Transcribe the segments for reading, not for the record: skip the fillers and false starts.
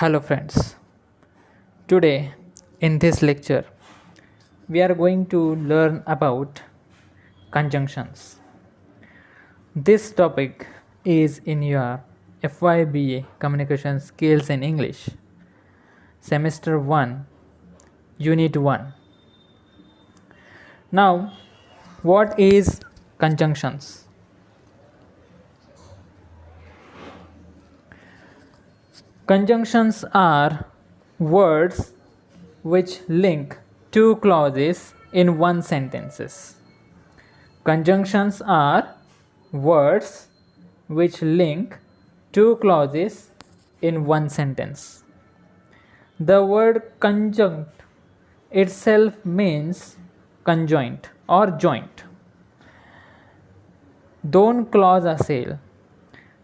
Hello friends. Today in this lecture we are going to learn about conjunctions. This topic is in your FYBA Communication Skills in English Semester 1 Unit 1. Now, what is conjunctions? Conjunctions are words which link two clauses in one sentences. Conjunctions are words which link two clauses in one sentence. The word conjunct itself means conjoint or joint. दोन clause असेल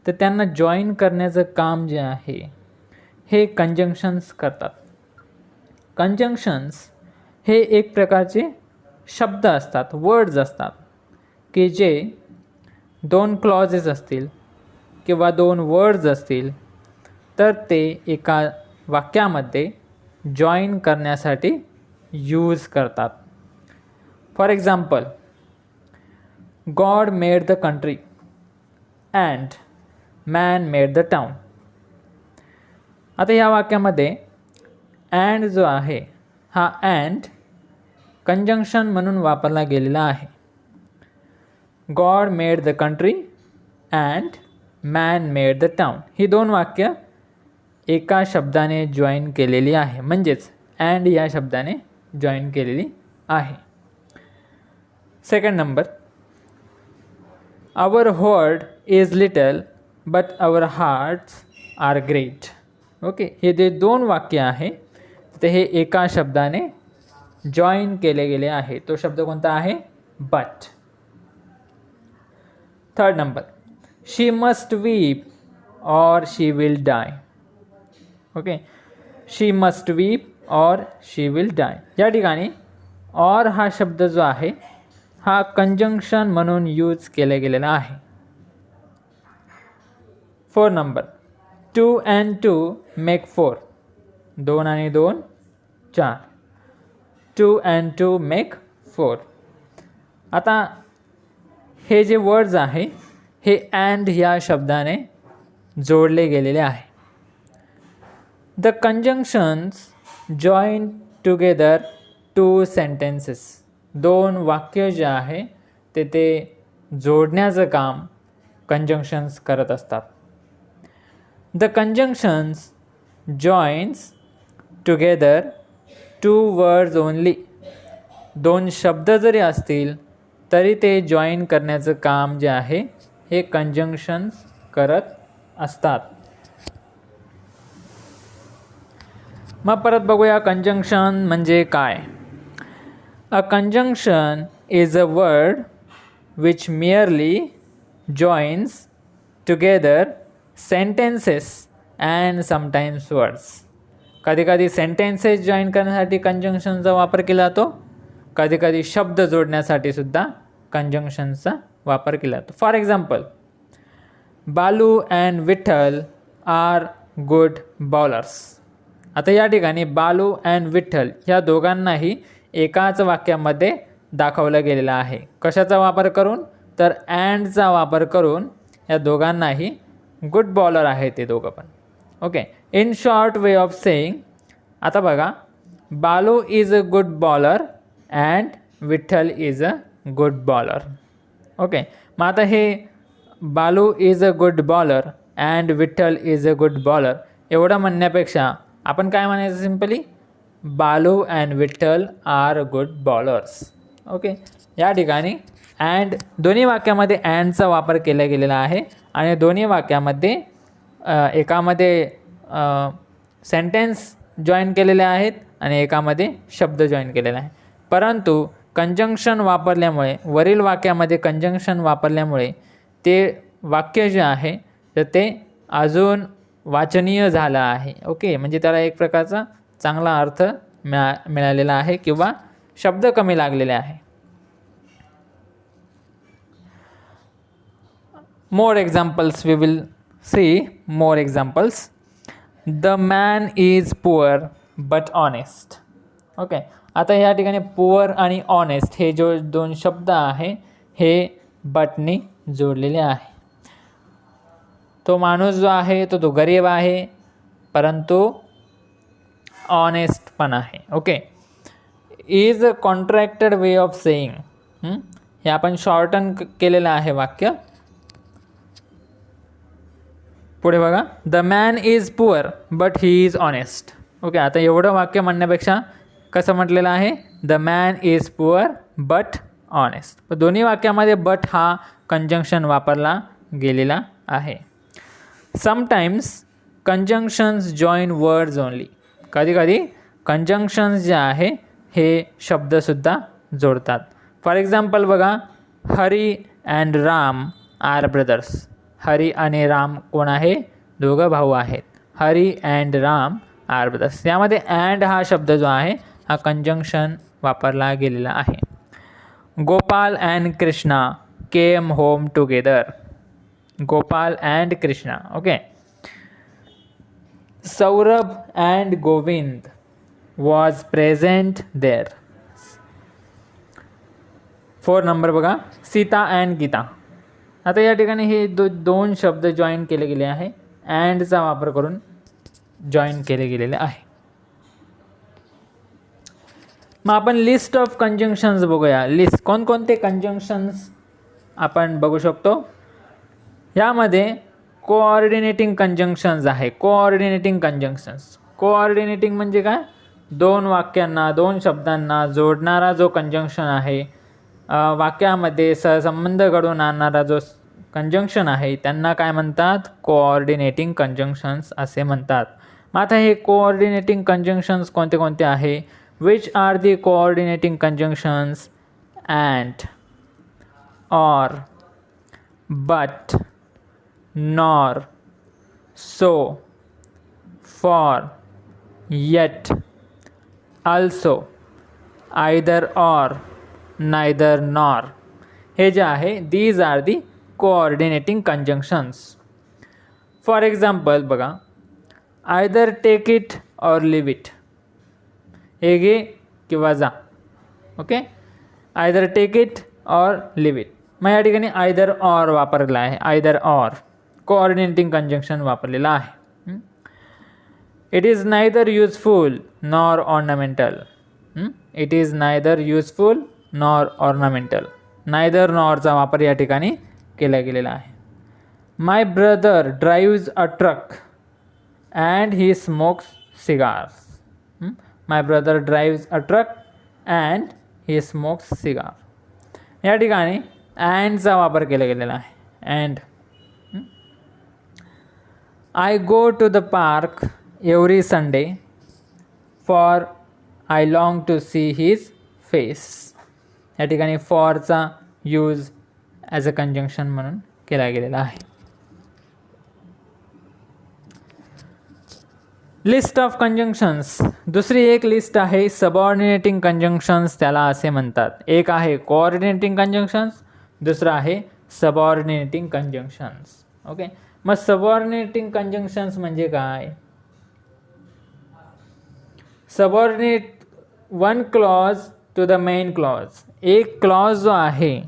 तर त्यांना join करण्याचं काम जे आहे हे conjunctions करतात. कंजंक्शन्स हे एक प्रकारचे शब्द असतात, वर्ड्स असतात की जे दोन क्लॉजेस असतील किंवा दोन वर्ड्स असतील तर ते एका वाक्यामध्ये जॉईन करण्यासाठी यूज करतात. For example, God made the country and man made the town. आता या वाक्यामध्ये अँड जो आहे हा अँड कंजंक्शन म्हणून वापरला गेलेला आहे. God made the country and man made the town ही दोन वाक्य एका शब्दाने जॉईन केलेली आहे, म्हणजेच अँड या शब्दाने जॉईन केलेली आहे. Second number, our word is little but our hearts are great. Okay, हे जे दोन वाक्य आहे ते हे एका शब्दाने जॉईन केले गेले आहे. तो शब्द कोणता आहे? But. Third number, she must weep or she will die. Okay, she must weep or she will डाय. या ठिकाणी और हा शब्द जो आहे हा कंजंक्शन म्हणून यूज केला गेलेला आहे. Four number, 2 and 2 make 4. 2 आणि 2 4. 2 and 2 make 4. आता हे जे वर्ड्स आहे हे अँड ह्या शब्दाने जोडले गेलेले आहे. The conjunctions join together two sentences. दोन वाक्य जे आहे ते जोडण्याचं काम कंजंक्शन्स करत असतात. The conjunctions joins together two words only. दोन शब्द जरी असतील तरी ते जॉईन करण्याचं काम जे आहे हे कंजंक्शन्स करत असतात. मग परत बघूया कंजंक्शन म्हणजे काय. A conjunction is a word which merely joins together sentences and sometimes words. कधीकधी सेंटेन्सेस जॉईन करण्यासाठी कंजंक्शनचा वापर केला जातो, कधीकधी शब्द जोडण्यासाठी सुद्धा कंजंक्शनचा वापर केला जातो. For example, Balu and Vitthal are good bowlers. आता या ठिकाणी बालू अँड विठ्ठल ह्या दोघांनाही एकाच वाक्यामध्ये दाखवलं गेलेलं आहे. कशाचा वापर करून? तर अँडचा वापर करून या दोघांनाही गुड बॉलर आहे ते दोघं पण. Okay, in short way of saying, आता बघा, Balu is a good bowler and Vitthal is a good bowler. Okay, मग आता हे Balu is a good bowler and Vitthal is a good bowler एवढं म्हणण्यापेक्षा आपण काय म्हणायचं? Simply Balu and Vitthal are good bowlers. Okay, या ठिकाणी अँड दोन्ही वाक्यामध्ये अँडचा वापर केला गेलेला आहे आणि दोन्ही वाक्यामध्ये एकामध्ये सेंटेन्स जॉईन केलेले आहेत आणि एकामध्ये शब्द जॉईन केलेले आहे. परंतु कंजंक्शन वापरल्यामुळे, वरील वाक्यामध्ये कंजंक्शन वापरल्यामुळे ते वाक्य जे आहे तर ते अजून वाचनीय झालं आहे. ओके, म्हणजे त्याला एक प्रकारचा चांगला अर्थ मिळालेला आहे किंवा शब्द कमी लागलेले आहे. More examples, we will see more examples. The man is poor but honest. Okay, आता या ठिकाणी पुअर आणि ऑनेस्ट हे जो दोन शब्द आहे हे बटने जोडलेले आहे. तो माणूस जो आहे तो गरीब आहे परंतु ऑनेस्ट पण आहे. Okay, is a contracted way of saying. हे आपण शॉर्टन केलेलं आहे वाक्य. पुढे बघा, the man is poor but he is honest. Okay, आता एवढं वाक्य म्हणण्यापेक्षा कसं म्हटलेलं आहे, the man is poor but honest. दोन्ही वाक्यामध्ये बट हा कंजंक्शन वापरला गेलेला आहे. Sometimes conjunctions join words only. कधी कधी कंजंक्शन्स जे आहे हे शब्दसुद्धा जोडतात. फॉर एक्झाम्पल बघा, Hari and Ram R brothers. Hari आणि राम कोण आहे, दोघं भाऊ आहेत. Hari and Ram R brothers. यामध्ये अँड हा शब्द जो आहे हा कंजंक्शन वापरला गेलेला आहे. Gopal and Krishna came home together. Gopal and Krishna. Okay, Saurabh and Govind was present there. 4 number बघा, सीता अँड गीता. आता या ठिकाणी हे दोन शब्द जॉईन केले गेले आहे, अँडचा वापर करून जॉईन केले गेलेले आहे. मग आपण लिस्ट ऑफ कंजंक्शन्स बघूया. लिस्ट कोणकोणते कंजंक्शन्स आपण बघू शकतो. यामध्ये कोऑर्डिनेटिंग कंजंक्शन्स आहे. कोऑर्डिनेटिंग कंजंक्शन्स, कोऑर्डिनेटिंग म्हणजे काय, दोन वाक्यांना दोन शब्दांना जोडणारा जो कंजंक्शन आहे, वाक्यामध्ये सहसंबंध घडवून आणणारा जो कंजंक्शन आहे त्यांना काय म्हणतात, कोऑर्डिनेटिंग कंजंक्शन्स असे म्हणतात. मग आता हे कोऑर्डिनेटिंग कंजंक्शन्स कोणते कोणते आहे. Which are the coordinating conjunctions, and, or, but, nor, so, for, eight, also, either or, neither nor. हे जे आहे these are the coordinating conjunctions. For example बघा, either take it or leave it. हे घे किंवा जा. Okay, either take it or leave it. मग या ठिकाणी either or वापरला आहे. either or coordinating conjunction वापरलेला आहे. It is neither useful nor ornamental. It is neither useful nor ornamental. Neither nor चा वापर या ठिकाणी केला गेलेला आहे. My brother drives a truck and he smokes cigars. My brother drives a truck and he smokes cigar. या ठिकाणी and चा वापर केला गेलेला आहे. And I go to the park every Sunday for I long to see his face. या ठिकाणी फॉरचा use as a conjunction म्हणून केला गेलेला आहे. List of conjunctions. दुसरी एक लिस्ट आहे सबऑर्डिनेटिंग कंजंक्शन्स, त्याला असे म्हणतात. एक आहे कोऑर्डिनेटिंग कंजंक्शन्स, दुसरं आहे सबऑर्डिनेटिंग कंजंक्शन्स. ओके, मग सबऑर्डिनेटिंग कंजंक्शन्स म्हणजे काय. Subordinate one clause to the main clause. एक क्लॉज जो आहे,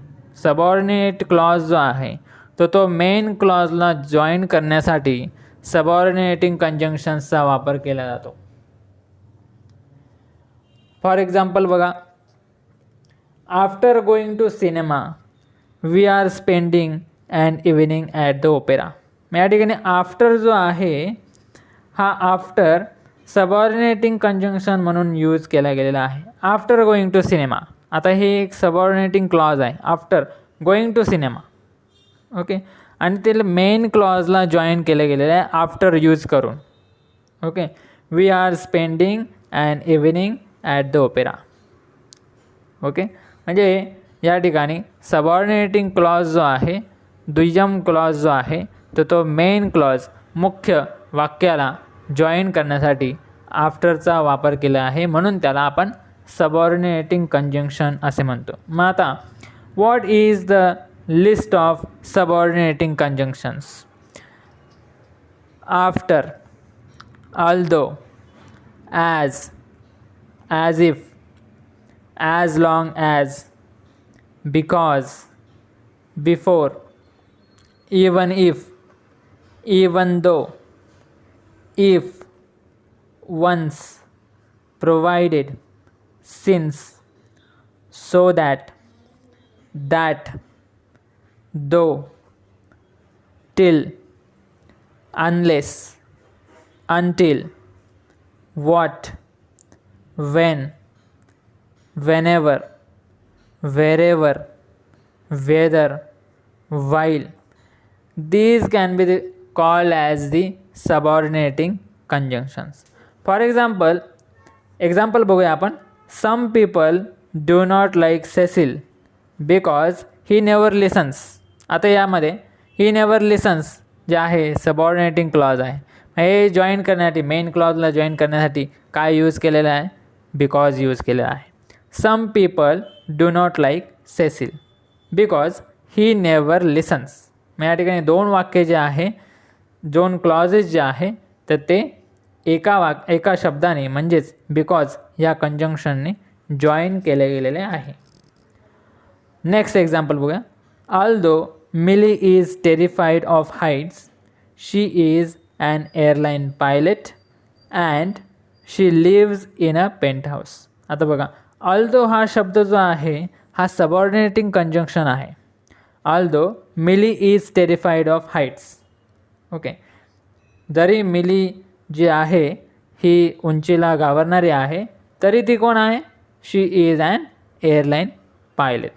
सबऑर्डिनेट क्लॉज जो आहे तो मेन क्लॉजला जॉईन करण्यासाठी सबऑर्डिनेटिंग कंजंक्शन्सचा वापर केला जातो. फॉर एक्झाम्पल बघा, after going to cinema we are spending and evening at the opera. या ठिकाणी आफ्टर जो आहे हा आफ्टर सबऑर्डिनेटिंग कंजंक्शन म्हणून यूज केला गेलेला आहे. After going to cinema. आता हे एक सबऑर्डिनेटिंग क्लॉज आहे, after going to cinema. Okay, आणि ते मेन क्लॉजला जॉईन केलं गेलेलं आहे आफ्टर यूज करून. Okay, we are spending and evening at the opera. Okay, म्हणजे या ठिकाणी सबऑर्डिनेटिंग क्लॉज जो आहे, दुय्यम क्लॉज जो आहे तो मेन क्लॉज मुख्य वाक्याला जॉईन करण्यासाठी आफ्टरचा वापर केला आहे, म्हणून त्याला आपण सबऑर्डिनेटिंग कंजंक्शन असे म्हणतो. मग आता what is the list of subordinating conjunctions. After, although, as if, as long as, because, before, even if, even though, if, once, provided, since, so that, though, till, unless, until, what, when, whenever, wherever, whether, while. These can be called as the subordinating conjunctions. For example बघूया आपण. Some people do not like Cecil because he never listens. आता यामध्ये he never listens जे आहे subordinating clause आहे. हे join करण्यासाठी main क्लॉजला जॉईन करण्यासाठी काय यूज केलेलं आहे? बिकॉज यूज केलेलं आहे. Some people do not like Cecil because he never listens. मग या ठिकाणी दोन वाक्य जे आहे, दोन क्लॉजेस जे आहे, तर ते एका शब्दाने म्हणजेच बिकॉज या कंजंक्शनने जॉईन केले गेलेले आहे. नेक्स्ट एक्झाम्पल बघूया. Although Milly is terrified of heights, she is an airline pilot and she lives in a penthouse. आता बघा, although हा शब्द जो आहे हा सबऑर्डिनेटिंग कंजंक्शन आहे. although Milly is terrified of heights. Okay, जरी मिली जी आहे ही उंचीला घाबरणारी आहे तरी ती कोण आहे? She is an airline pilot.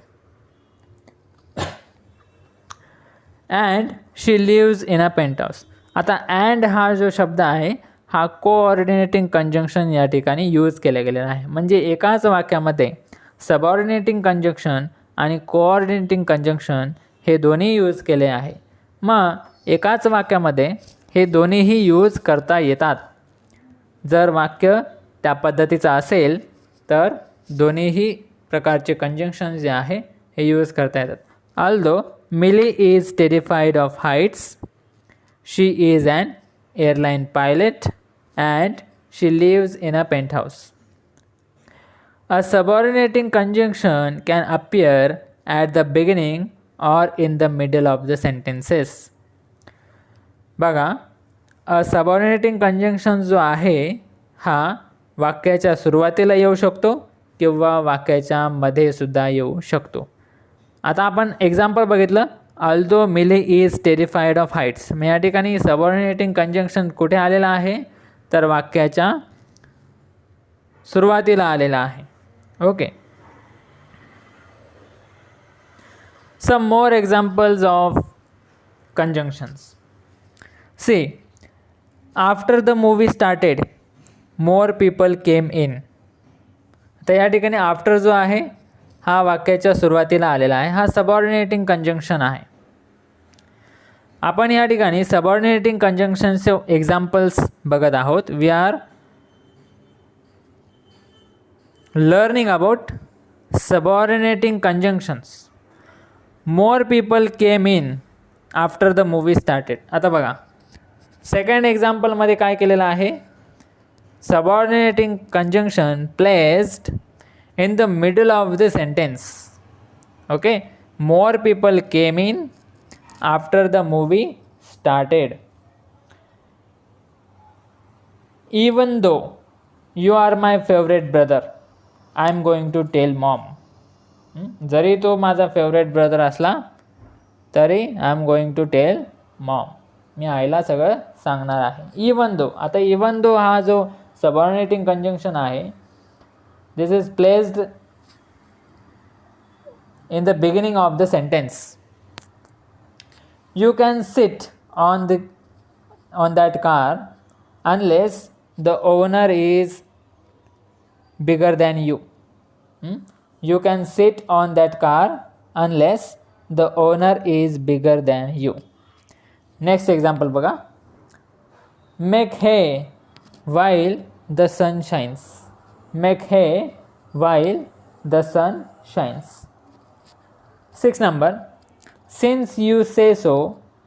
And she lives in a penthouse. आता अँड हा जो शब्द आहे हा कोऑर्डिनेटिंग कंजंक्शन या ठिकाणी यूज केला गेलेला आहे. म्हणजे एकाच वाक्यामध्ये सबऑर्डिनेटिंग कंजंक्शन आणि कोऑर्डिनेटिंग कंजंक्शन हे दोन्ही यूज केले आहे. मग एकाच वाक्यामध्ये हे दोन्हीही यूज करता येतात. जर वाक्य त्या पद्धतीचं असेल तर दोन्हीही प्रकारचे कंजंक्शन जे आहे हे यूज करता येतात. Although Milly is terrified of heights, she is an airline pilot and she lives in a penthouse. A subordinating conjunction can appear at the beginning or in the middle of the sentences. बघा, a subordinating conjunction जो आहे हा वाक्याच्या सुरुवातीला येऊ शकतो किंवा वाक्याच्या मध्ये सुद्धा येऊ शकतो. आता आपण एक्झाम्पल बघितलं, although Milly is terrified of heights. मग या ठिकाणी सबऑर्डिनेटिंग कंजंक्शन कुठे आलेलं आहे? तर वाक्याच्या सुरुवातीला आलेला आहे. Okay, some more examples of conjunctions. See, after the movie started more people came in. तर या ठिकाणी आफ्टर जो आहे हा वाक्याच्या सुरुवातीला आलेला आहे, हा सबऑर्डिनेटिंग कंजंक्शन आहे. आपण या ठिकाणी सबऑर्डिनेटिंग कंजंक्शनचे एक्झाम्पल्स बघत आहोत. We are learning about subordinating conjunctions. More people came in after the movie started. आता बघा, सेकंड एक्झाम्पलमध्ये काय केलेलं आहे? Subordinating conjunction placed in the middle of the sentence. Okay, more people came in after the movie started. Even though you are my favorite brother, I am going to tell mom. जरी तो माझा favourite brother असला तरी I am going to tell mom. मी आईला सगळं सांगणार आहे. इवन दो, आता इवन दो हा जो सबऑर्डिनेटिंग कंजंक्शन आहे, this is placed in the beginning of the sentence. You can sit on that car unless the owner is bigger than you. You can sit on that car unless the owner is bigger than you. Next example बघा. Make hay while the sun shines. Make hay while the sun shines. 6 number. Since you say so,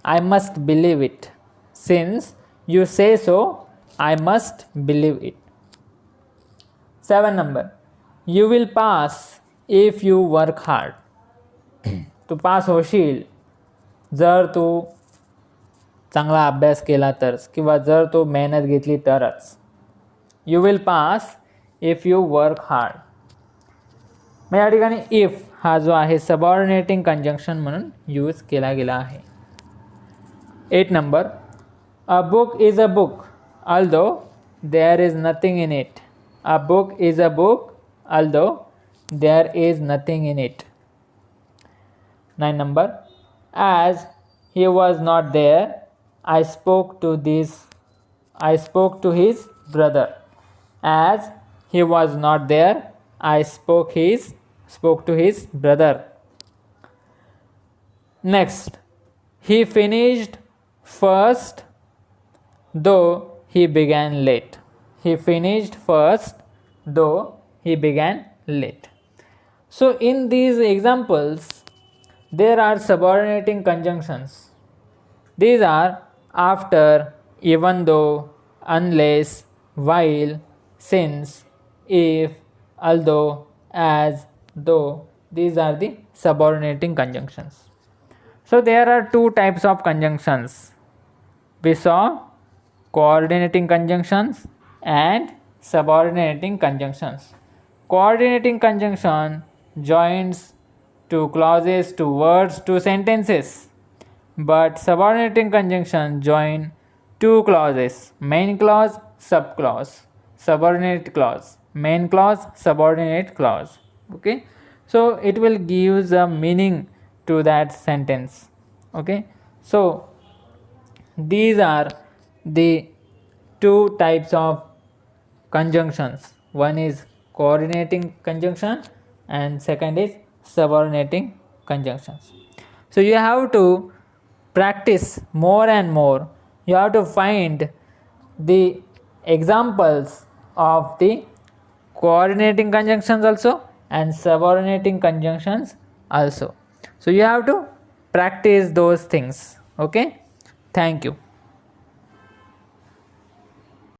I must believe it. Since you say so, I must believe it. 7 number, you will pass if you work hard. तू pass होशील जर तू चांगला अभ्यास केला तरच किंवा जर तू मेहनत घेतली तरच. You will pass if you work hard. मग या ठिकाणी इफ हा जो आहे सबऑर्डिनेटिंग कंजंक्शन म्हणून यूज केला गेला आहे. 8 number, a book is a book although there is nothing in it. A book is a book although there is nothing in it. 9 number, as he was not there, I spoke to his brother. As he was not there, I spoke to his brother. Next, he finished first though he began late. He finished first though he began late. So in these examples there are subordinating conjunctions. These are after, even though, unless, while, since, if, although, as, though. These are the subordinating conjunctions. So there are two types of conjunctions. We saw coordinating conjunctions and subordinating conjunctions. Coordinating conjunction joins two clauses, two words, two sentences. But subordinating conjunction join two clauses, main clause, subclause, subordinate clause, main clause, subordinate clause. Okay, so it will give a meaning to that sentence. Okay, so these are the two types of conjunctions. One is coordinating conjunction and second is subordinating conjunctions. So you have to practice more and more. You have to find the examples of the coordinating conjunctions also and subordinating conjunctions also. So you have to practice those things. Okay, thank you.